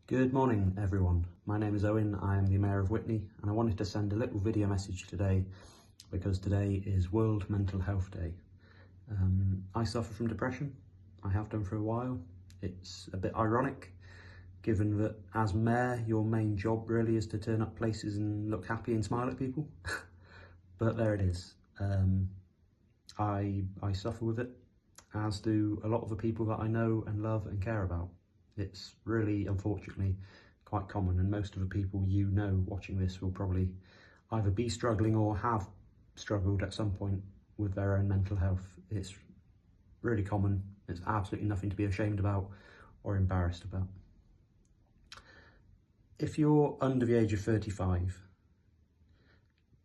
Good morning everyone, my name is Owen, I am the Mayor of Witney and I wanted to send a little video message today because today is World Mental Health Day. I suffer from depression, I have done for a while. It's a bit ironic given that as Mayor your main job really is to turn up places and look happy and smile at people. But there it is. I suffer with it, as do a lot of the people that I know and love and care about. It's really, unfortunately, quite common, and most of the people you know watching this will probably either be struggling or have struggled at some point with their own mental health. It's really common. It's absolutely nothing to be ashamed about or embarrassed about. If you're under the age of 35,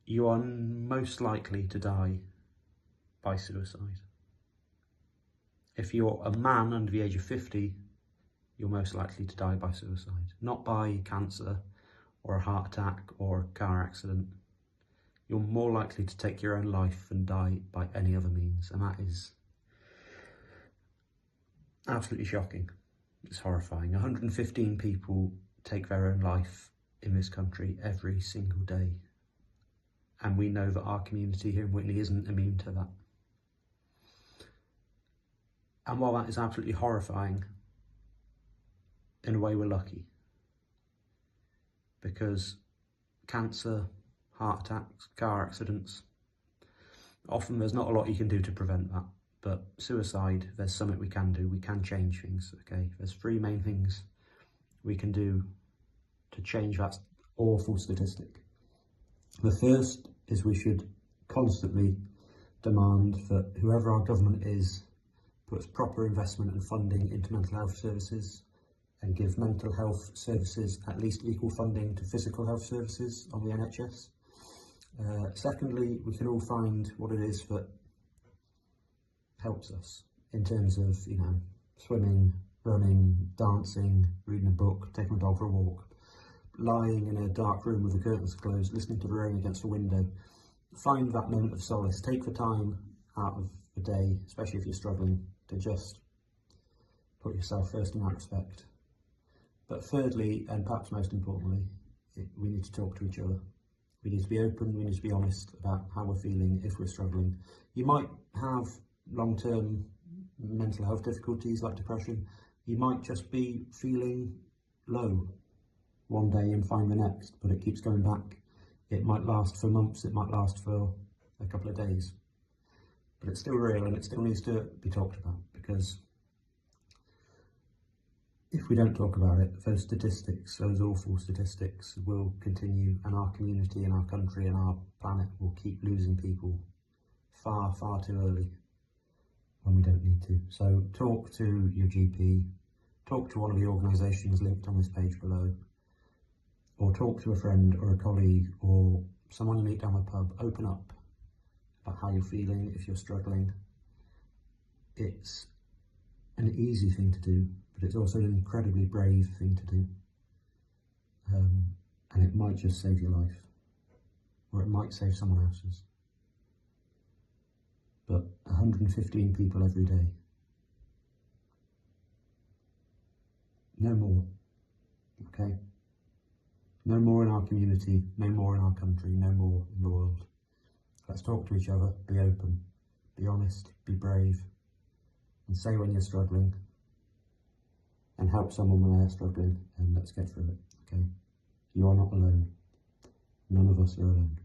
you are most likely to die by suicide. If you're a man under the age of 50, you're most likely to die by suicide. Not by cancer or a heart attack or a car accident. You're more likely to take your own life than die by any other means, and that is absolutely shocking. It's horrifying. 115 people take their own life in this country every single day, and we know that our community here in Witney isn't immune to that. And while that is absolutely horrifying, in a way we're lucky, because cancer, heart attacks, car accidents, often there's not a lot you can do to prevent that, but suicide, there's something we can do. We can change things, okay? There's three main things we can do to change that awful statistic. The first is we should constantly demand that whoever our government is puts proper investment and funding into mental health services and give mental health services at least equal funding to physical health services on the NHS. Secondly, we can all find what it is that helps us in terms of, swimming, running, dancing, reading a book, taking a dog for a walk, lying in a dark room with the curtains closed, listening to the rain against the window. Find that moment of solace. Take the time out of the day, especially if you're struggling, to just put yourself first in that respect. But thirdly, and perhaps most importantly, we need to talk to each other. We need to be open, we need to be honest about how we're feeling if we're struggling. You might have long-term mental health difficulties like depression. You might just be feeling low one day and fine the next, but it keeps going back. It might last for months, it might last for a couple of days. But it's still real and it still needs to be talked about, because if we don't talk about it, those statistics, those awful statistics will continue, and our community and our country and our planet will keep losing people far, far too early when we don't need to. So talk to your GP, talk to one of the organisations linked on this page below, or talk to a friend or a colleague or someone you meet down the pub. Open up about how you're feeling if you're struggling. It's an easy thing to do, but it's also an incredibly brave thing to do. And it might just save your life, or it might save someone else's. But 115 people every day. No more, okay? No more in our community, no more in our country, no more in the world. Let's talk to each other, be open, be honest, be brave, and say when you're struggling, and help someone when they're struggling, and let's get through it, okay? You are not alone. None of us are alone.